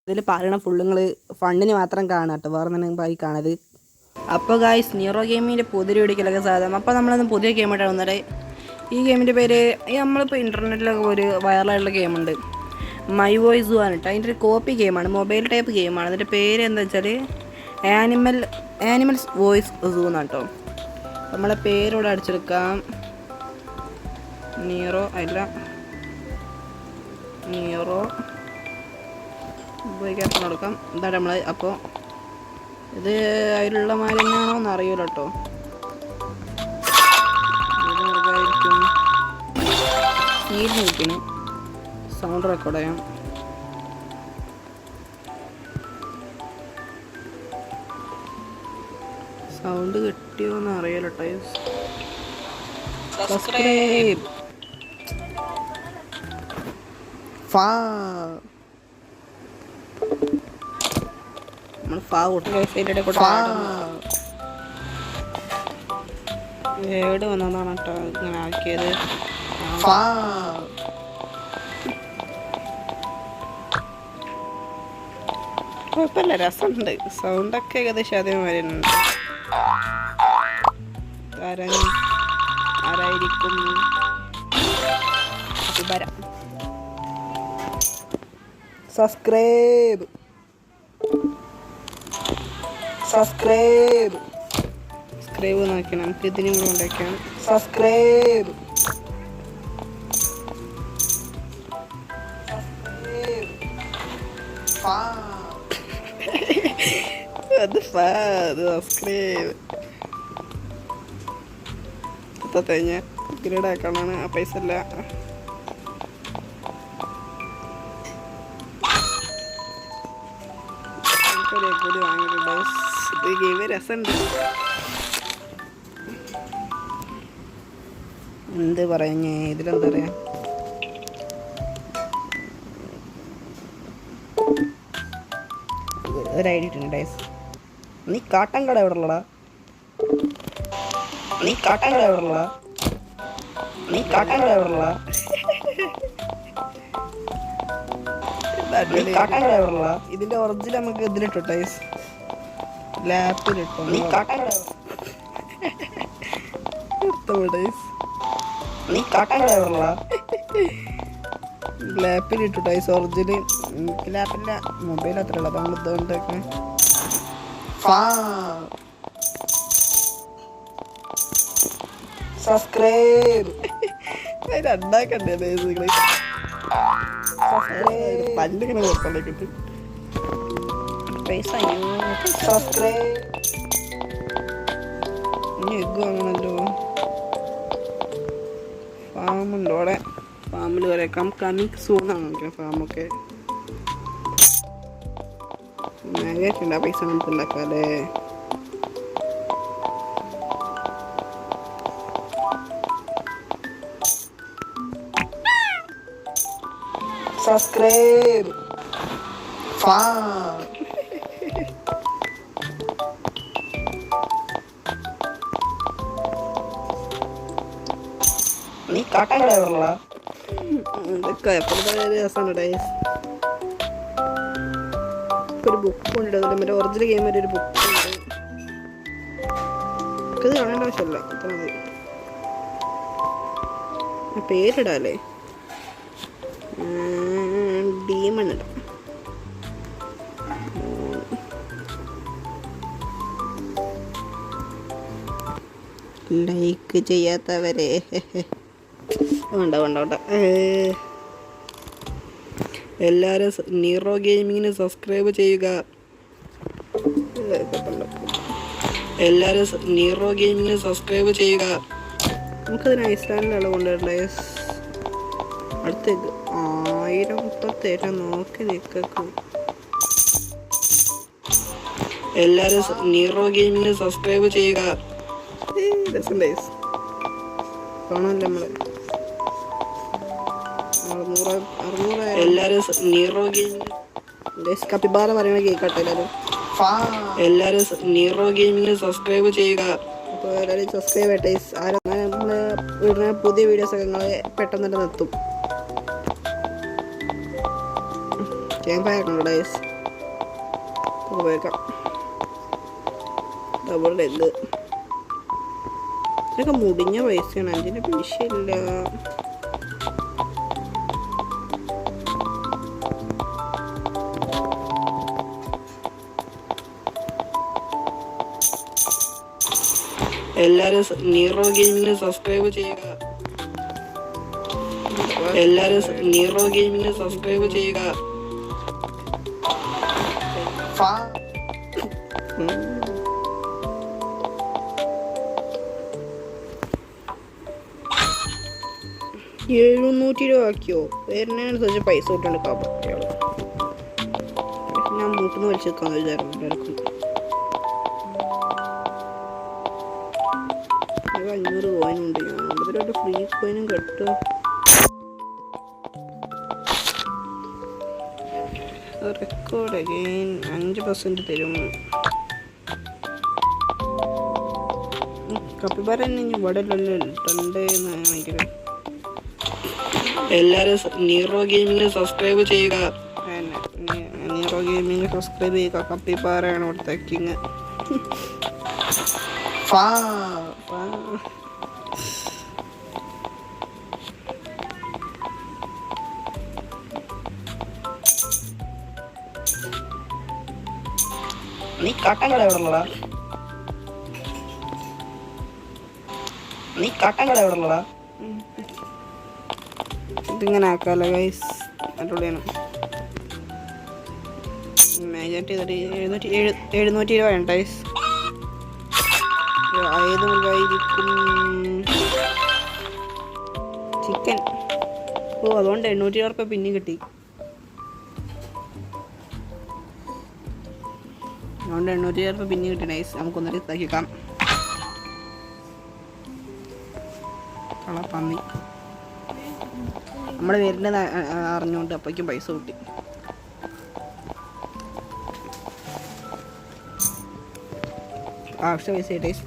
ഇതിൽ പറയണ ഫുള്ളുങ്ങൾ ഫണ്ടിന് മാത്രം കാണാം കേട്ടോ, വേറെ ഒന്നും പോയി കാണരുത്. അപ്പോൾ ഗായ്സ്, നീറോ ഗെയിമിൻ്റെ പുതിയ വീഡിയോയിലൊക്കെ സാധനം. അപ്പോൾ നമ്മളൊന്ന് പുതിയ ഗെയിമായിട്ടാണ് വന്നത്. ഈ ഗെയിമിൻ്റെ പേര് നമ്മളിപ്പോൾ ഇൻ്റർനെറ്റിലൊക്കെ ഒരു വൈറലായിട്ടുള്ള ഗെയിമുണ്ട്, മൈ വോയിസ് ആണ് കേട്ടോ. അതിൻ്റെ ഒരു കോപ്പി ഗെയിമാണ്, മൊബൈൽ ടൈപ്പ് ഗെയിമാണ്. അതിൻ്റെ പേര് എന്താ വെച്ചാൽ ആനിമൽസ് വോയിസ് സൂ എന്നാണ് കേട്ടോ. നമ്മളെ പേരോടെ അടിച്ചെടുക്കാം, നീറോ ഉപയോഗിക്കാൻ കൊടുക്കാം. എന്താണ് നമ്മൾ അപ്പോൾ ഇത് അതിലുള്ള മാതിരി തന്നെയാണോ എന്ന് അറിയില്ല കേട്ടോ. സ്പീഡ് നോക്കിന് സൗണ്ട് റെക്കോർഡ് ചെയ്യാം. സൗണ്ട് കിട്ടിയോന്ന് അറിയില്ല കേട്ടോ. സബ്സ്ക്രൈബ് നമ്മൾ വേട് വന്നതാണ് കേട്ടോ ഇങ്ങനെ ആക്കിയത്. കുഴപ്പമില്ല, രസമുണ്ട്. സൗണ്ടൊക്കെ ഏകദേശം അതേ വരുന്നുണ്ട്. ആരായിരിക്കും? സബ്സ്ക്രൈബ് നോക്കി നമുക്ക് ഇതിനും കൂടെ ഉണ്ടാക്കാം. സബ്സ്ക്രൈബ് സബ്സ്ക്രൈബ് തേഞ്ഞ ഗ്രേഡ് ആക്കാനാണ്. ആ പൈസ ഇല്ല. കൂടി വാങ്ങിയിട്ടുണ്ട്. ഈ ഗെയിം രസമുണ്ട്. എന്ത് പറഞ്ഞേ, ഇതിലെന്താ പറയാ, ഒരു ഐഡിയ ഇട്ടുണ്ട് ഡൈസ്. നീ കാട്ടൻ കട എവിടെ ഉള്ളടാ? ഇതിന്റെ ഒറിജിനൽ നമുക്ക് ഇതിലിട്ടോ ടൈസ്, ലാപ്പിലിട്ടോ. ലാപ്പിലിട്ടു ടൈസ് ഒറിജിനൽ. എനിക്ക് ലാപ്പില്ല, മൊബൈൽ അത്ര ഉള്ളത്. അതാണ് ഇതുകൊണ്ടൊക്കെ. Subscribe രണ്ടാക്കണ്ടേ basically. പല്ലിങ്ങനെ കൊടുത്തോണ്ടേക്കിട്ട് പൈസ. സബ്സ്ക്രൈബ് ഇനി എഗ് വാങ്ങണല്ലോ. ഫാമുണ്ടോ അവിടെ? ഫാമിൽ വരേക്കാം. കമ്മിങ് സൂണാണ് ഫാമൊക്കെ. മേഘായിട്ടുണ്ട്. പൈസ നമുക്ക് ഉണ്ടാക്കാല്ലേ. സബ്സ്ക്രൈബ് നീ കാട്ടാനുള്ള രസമാണ്. ഒരു ബുക്കുണ്ട്, മറ്റേ ഒറിജിനൽ ഗെയിം വരെ ഒരു ബുക്കുണ്ട്. ഇത് കാണേണ്ട ആവശ്യമല്ല, ഇത്ര മതി. പേരിടാല്ലേ, ഡീമൺ ഇടാം. ലൈക്ക് ചെയ്യാത്തവരെ വേണ്ട. എല്ലാവരും നീറോ ഗെയിമിങ്ങിന് സബ്സ്ക്രൈബ് ചെയ്യുക. നമുക്കതിന് ഐസ്ലാൻഡിലാണ് കൊണ്ടുവരണ്ടേ. അടുത്തേക്ക് 1000 മുപ്പത്തേരം നോക്കി നിൽക്കും. എല്ലാവരും നീറോ ഗെയിമിങ്ങിന് സബ്സ്ക്രൈബ് ചെയ്യുക. കാണാമല്ലോ നമ്മള് 600. എല്ലാവരും നീറോ ഗെയിമിങ് കപ്പിബാല പറയണ കേൾക്കട്ടെ. എല്ലാവരും നീറോ ഗെയിമിങ്ങിന് സബ്സ്ക്രൈബ് ചെയ്യുക. അപ്പോൾ എല്ലാവരും സബ്സ്ക്രൈബ് ചെയ്യട്ടെ. നമ്മൾ ഇടുന്ന പുതിയ വീഡിയോസൊക്കെ നിങ്ങൾ പെട്ടെന്ന് തന്നെ എത്തും. ക്യാമ്പ് ആക്കണോ ഡേയ്സ്. പോയേക്കാം. ഡബിൾ ലെഗ് ഇതൊക്കെ മുടിഞ്ഞ പൈസയാണ്. 5 പൈസയില്ല. എല്ലാരും നീറോ ഗെയിമിന് സബ്സ്ക്രൈബ് ചെയ്യുക. നീറോ ഗെയിമിന് സബ്സ്ക്രൈബ് ചെയ്യുക. 700 രൂപ ആക്കിയോ? വരുന്നതിനനുസരിച്ച് പൈസ കിട്ടാണ്ട് കാപ്പറ്റിയാള്. ഞാൻ മൂട്ടിന്ന് വലിച്ചു വെക്കാന്ന് വിചാരിക്കും. 500 കോയിനുണ്ട്. ഞാൻ അതിലൊരു ഫ്രീ കോയിനും കിട്ടുക. റെക്കോർഡ് അഗെയിൻ 5% തരും. കപ്പിബാര ഇവിടെ കാണിക്കുന്നത്. എല്ലാരും നീറോ ഗെയിമിന് സബ്സ്ക്രൈബ് ചെയ്യുക. നീറോ ഗെയിമിന് സബ്സ്ക്രൈബ് ചെയ്യുക. കപ്പിബാരയാണ് ഇവിടുത്തെ കിങ്. നീ കാട്ടങ്കട എവിടെ ഉള്ളടാ? ഇതിങ്ങനെ ആക്കാലോ ഗൈസ്. അടിപൊളിയാണ്. മേജായിട്ട് 700 രൂപ വേണ്ട ഗൈസ്. ഏത് മുഴുവായിരിക്കും? ചിക്കൻ. ഓ അതുകൊണ്ട് 800 രൂപ പിന്നെ കിട്ടി. അതുകൊണ്ട് 800 രൂപ പിന്നെ കിട്ടി നൈസ്. നമുക്കൊന്നൊരു ഇതാക്കിക്കാം. കളപ്പന്നി നമ്മൾ വരുന്നത് അറിഞ്ഞുകൊണ്ട് അപ്പോഴേക്കും പൈസ കിട്ടി. ആവശ്യ പൈസ ടൈസ്.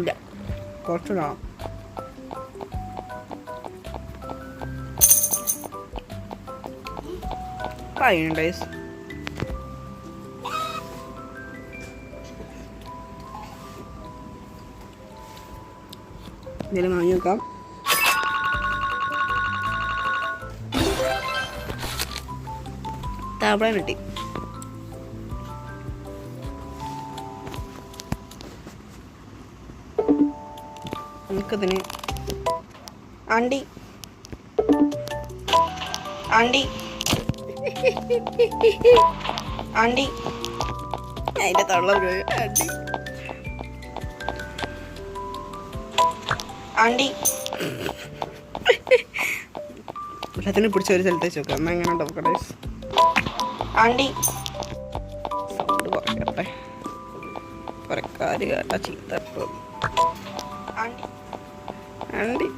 ഇല്ല കുറച്ചുകൂടാം. ടൈസ് എന്തെങ്കിലും വാങ്ങി വെക്കാം. താവള കിട്ടി. നമുക്കതിന് ആണ്ടി ആണ്ടി ആണ്ടി അതിൻ്റെ തള്ള ആണ്ടി ആണ്ടി എല്ലാത്തിനെ പിടിച്ച ഒരു സ്ഥലത്ത് വെച്ച് നോക്കാം. എന്നാൽ എങ്ങനെ ഉണ്ടാവും ആണ്ടി? സൗണ്ട് കുറയ്ക്കട്ടെ. കുറക്കാര് കേട്ട ചീത്ത. ആണ്ടി ആണ്ടി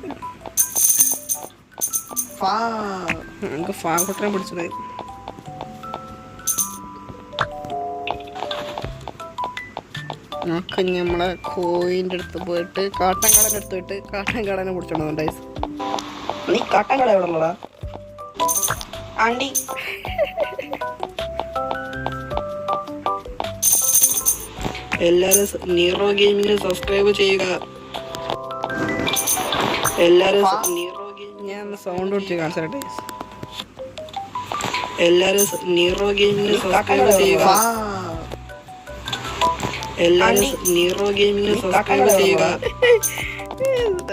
നമുക്ക് ഫാക്കുട്ടനെ പിടിച്ചത്. നമുക്ക് നമ്മളെ കോയിൻ്റെ അടുത്ത് പോയിട്ട് കാട്ടൻകടൻ്റെ അടുത്ത് പോയിട്ട് കാട്ടൻകടനെ പിടിച്ചോണ്ട്. നീ കാട്ടൻകട എവിടെ ഉള്ളടാ? ആണ്ടി എല്ലാരും നീറോ ഗെയിമിന് സബ്സ്ക്രൈബ് ചെയ്യുക. എല്ലാരും നീറോ ഗെയിം ഞാൻ സൗണ്ട് കൊടുത്ത് കാണിച്ചേ. എല്ലാരും നീറോ ഗെയിമിന് സബ്സ്ക്രൈബ് ചെയ്യുക. എല്ലാരും നീറോ ഗെയിമിന് സബ്സ്ക്രൈബ് ചെയ്യുക.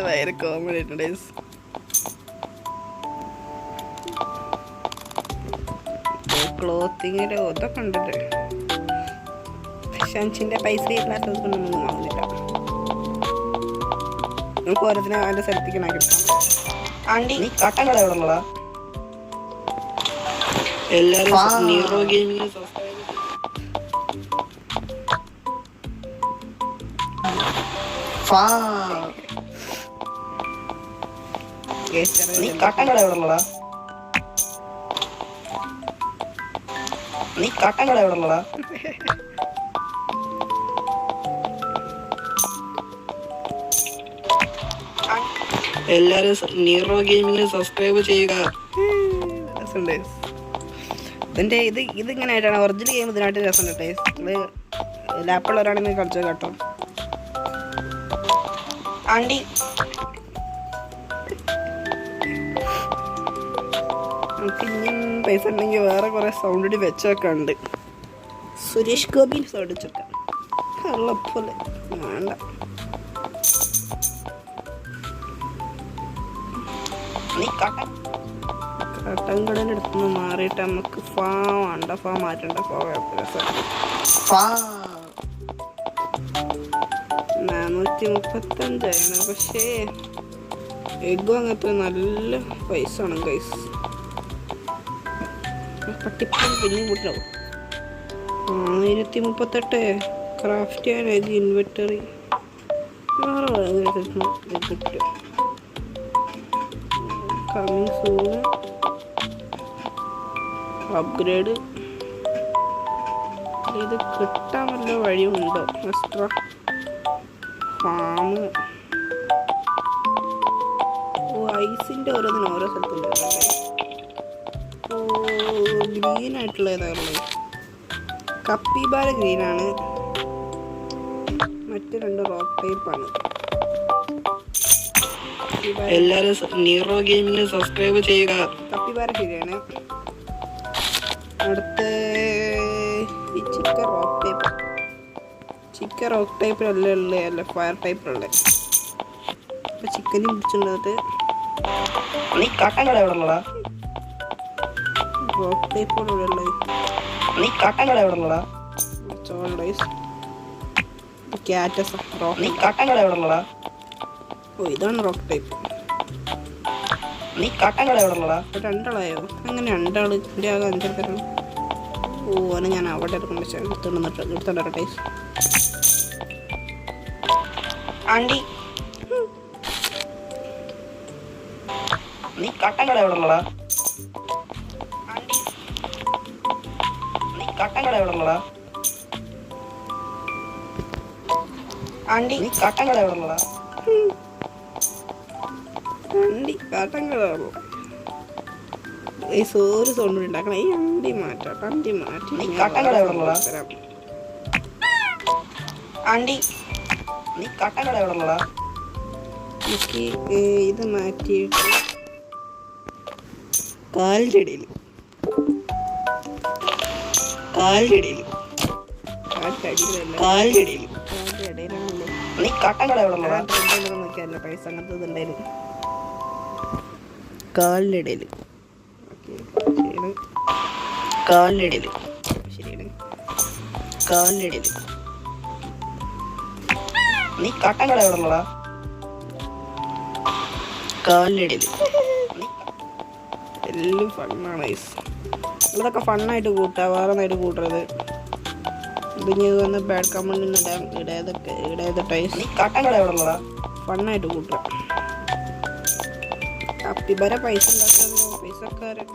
ഭയങ്കര കോമഡി ആയിട്ടുണ്ട്. ക്ലോത്തിങ്ങിൻ്റെ ഇതൊക്കെ ഉണ്ടല്ലേ. ഷൻഷിൻ്റെ പൈസ ഇല്ലാത്തത് കൊണ്ടൊന്നും വാങ്ങുന്നില്ല. നമുക്ക് ഓരോത്തിനെ അതിൻ്റെ സ്ഥലത്തേക്ക് കിട്ടാം. ആണ്ടി നീ കാട്ടൻകട എവിടെ ഉള്ളതാ? എല്ലാരും നീറോ ഗെയിമിന് സബ്സ്ക്രൈബ് നീ കാട്ടൻകട എവിടെ ഉള്ളതാ? നീ കാട്ടൻകട എവിടെ ഉള്ളതാ? എല്ലാരും നീറോ ഗെയിമിംഗ് സബ്സ്ക്രൈബ് ചെയ്യുക. ഇതിന്റെ ഇതിങ്ങനെ ആയിട്ടാണ് ഒറിജിനൽ ഗെയിം ഇതിനായിട്ട് രസമുണ്ട്. ലാപ്പുള്ളവരാണെങ്കിൽ കളിച്ചോ കേട്ടോ. ആണ്ടി നമുക്ക് ഇനിയും പൈസ ഉണ്ടെങ്കിൽ വേറെ കുറെ സൗണ്ട് ഇടി വെച്ചൊക്കെ ഉണ്ട്. സുരേഷ് ഗോപി സൗണ്ട് വെച്ചൊക്കെ പോലെ വേണ്ട. കട്ടൻകടൻ്റെ അടുത്തുനിന്ന് മാറിയിട്ട് നമുക്ക് ഫാം അണ്ട ഫാം മാറ്റണ്ട. ഫാം 435 പക്ഷേ എഗ്ഗും അങ്ങനത്തെ നല്ല പൈസ ആണ് ഗൈസ്. പട്ടിപ്പം പിന്നെയും കൂട്ടിലാവും. 1038 ക്രാഫ്റ്റ് ചെയ്യാൻ എഗ് ഇൻവെർട്ടറി കിട്ടും. Coming soon upgrade. ഇത് കിട്ടാൻ വല്ല വഴിയുണ്ടോ? Extra farm. ഐസിൻ്റെ ഓരോന്നിനും ഓരോ സ്ഥലത്തുണ്ട്. ഗ്രീൻ ആയിട്ടുള്ള ഏതാണുള്ളത്? കപ്പിബാര ഗ്രീനാണ്, മറ്റു രണ്ട് റോക്ക് ടൈപ്പാണ്. എല്ലാരും നീറോ ഗെയിമിംഗ് സബ്സ്ക്രൈബ് ചെയ്യുക. കപ്പിബാര ശരിയാണ്. അടുത്ത ഈ ചിക്കൻ റോക്ക് ടൈപ്പിലല്ലേ ഉള്ളത്, അല്ല ഫയർ ടൈപ്പിലുള്ളത്. അപ്പം ചിക്കനും പിടിച്ചിട്ട് നീ കാട്ടൻ കട എവിടെ ഉള്ളടാ? റോക്ക് ടൈപ്പോടെ ഉള്ളത്. നീ കാട്ടൻ കട എവിടെ ഉള്ളടാ? ക്യാറ്റസ് റോക്ക്. നീ കാട്ടൻ കട എവിടെ ഉള്ളടാ? ഓ ഇതാണ് റോക്ക് ടൈപ്പ്. നീ കാട്ടൻ കട എവിടെ ഉള്ളടാ? രണ്ടാളായോ? അങ്ങനെ രണ്ടാൾ ഇവിടെ ആകെ 5 പേരാണ്. ഓ അത് ഞാൻ അവിടെ എടുത്തോണ്ടേ. ആണ്ടി നീ കാട്ടൻ കട എവിടെ ഉള്ളടാ? നീ കാട്ടൻ കട എവിടെ ഉള്ളടാ? ആണ്ടി നീ കാട്ടൻ കട എവിടെ ഉള്ളടാ? ആണ്ടി കാട്ടൻ കട ഈ സോറ് സൗണ്ട് ഉണ്ടാക്കണം. ഈ അണ്ടി മാറ്റാം. അണ്ടി മാറ്റി കാട്ടൻ കട എവിടെ ഉള്ളടാ? ആണ്ടി നീ കാട്ടൻ കട എവിടെ ഉള്ളടാ? എനിക്ക് ഇത് മാറ്റിയിട്ട് കാലിൻ്റെ ഇടയിൽ നീ കാട്ടൻ കട എവിടെ ഉള്ളടാ? നോക്കിയല്ല പൈസ അങ്ങനത്തെ ഇതുണ്ടായിരുന്നു. കാലിൻ്റെ ഇടയിൽ ശരിയാണ്. നീ കാട്ടൻ കട എവിടെ ഉള്ളടാ? എല്ലാം ഫണ്ണാണ്. ഇതൊക്കെ ഫണ്ണായിട്ട് കൂട്ടുക, വേറെ ഒന്നായിട്ട് കൂട്ടരുത്. ഇതിന് വന്ന് ബാഡ് കമന്റ് ഫണ്ണായിട്ട് കൂട്ടുക. കപ്പിബാര പൈസ ഉണ്ടാക്കാനോ പൈസക്കാരൻ.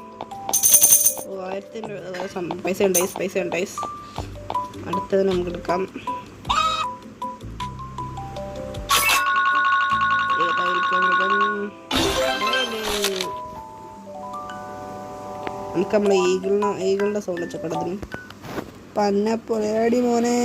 1000 പൈസ ഉണ്ട്. അടുത്തത് നമുക്ക് എടുക്കാം. നമുക്ക് നമ്മളെ ഈഗിളിൻ്റെ സൗണ്ട് വെച്ചക്കടത്തിന്. പന്ന പൊലയാടി മോനെ.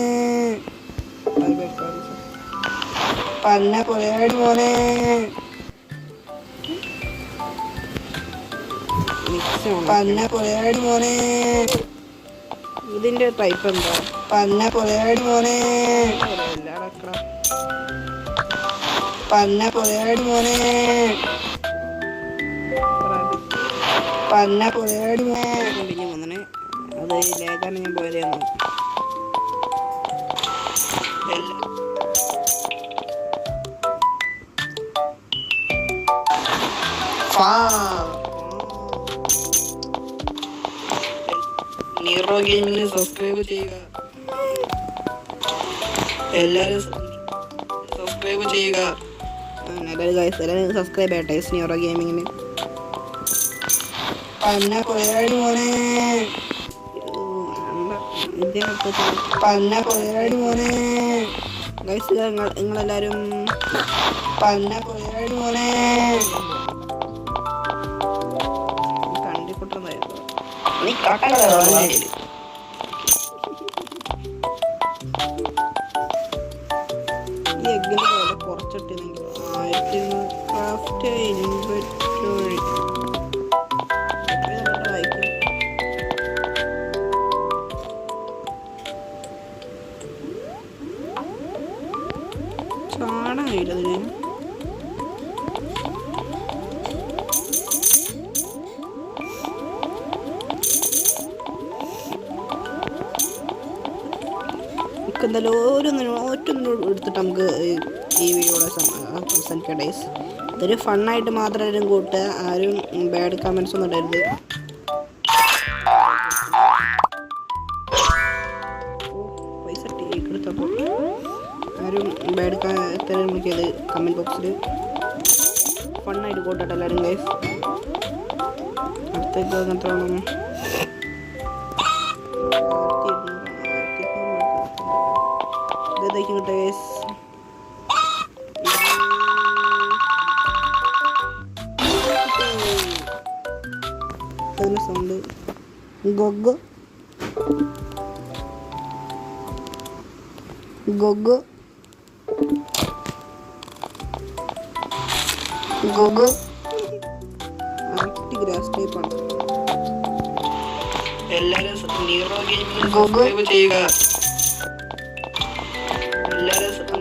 ഇതിന്റെ ടൈപ്പ് എന്താ? പന്ന പൊലയാടി മോനെ. കണ്ടിന്യൂ വന്നെ അത് ലേഖാണ് ഞാൻ പോയതായിരുന്നു. നീറോ ഗെയിമിംഗ് സബ്സ്ക്രൈബ് ചെയ്യുക. എല്ലാരും സബ്സ്ക്രൈബ് ചെയ്യുക. എല്ലാവരും സബ്സ്ക്രൈബ് ചെയ്യട്ടെ നീറോ ഗെയിമിങ്ങിന്. നിങ്ങളെല്ലാരും നീ കാട്ടാൻ ഈ എഗ്ഗിൻ്റെ വില കുറച്ചിട്ടെങ്കിൽ 1000 ക്രാഫ്റ്റ് ഇൻവെന്ററി വായിക്കും. ചാടാൻ കഴിയില്ല അതിന്. എന്തായാലും ഓരോന്നും എടുത്തിട്ട് നമുക്ക് ഈ വീഡിയോയുടെ അവസാനിക്കാം ഡേയ്സ്. ഇതൊരു ഫണ്ണായിട്ട് മാത്രം ആരും കൂട്ടുക, ആരും ബാഡ് കമൻസ് ഒന്നും ഇടരുത്. പൈസ ടേക്ക് എടുത്തപ്പോൾ ആരും ബാഡ് എത്ര വിളിക്കത് കമൻറ്റ് ബോക്സിൽ ഫണ്ണായിട്ട് കൂട്ടട്ടെ എല്ലാവരും ഗൈസ്. അടുത്തേക്ക് അങ്ങനത്തെ കിട്ടെ ഗൈസ്. അതിന് സൗണ്ട് ഗൊഗ് ഗൊഗ് ഗൊഗ് ഗ്രാസ് ടൈപ്പാണ്. എല്ലാവരും സബ്സ്ക്രൈബ് ചെയ്യുക.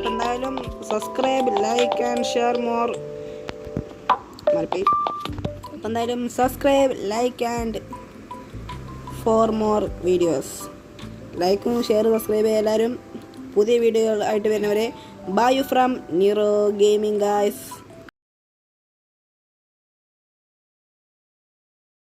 എന്തായാലും subscribe, like and share more. അപ്പം എന്തായാലും subscribe, like and for more videos. ലൈക്കും ഷെയർ സബ്സ്ക്രൈബ് ചെയ്യുക എല്ലാവരും. പുതിയ വീഡിയോകൾ ആയിട്ട് വരുന്നവരെ bye from Nero gaming guys.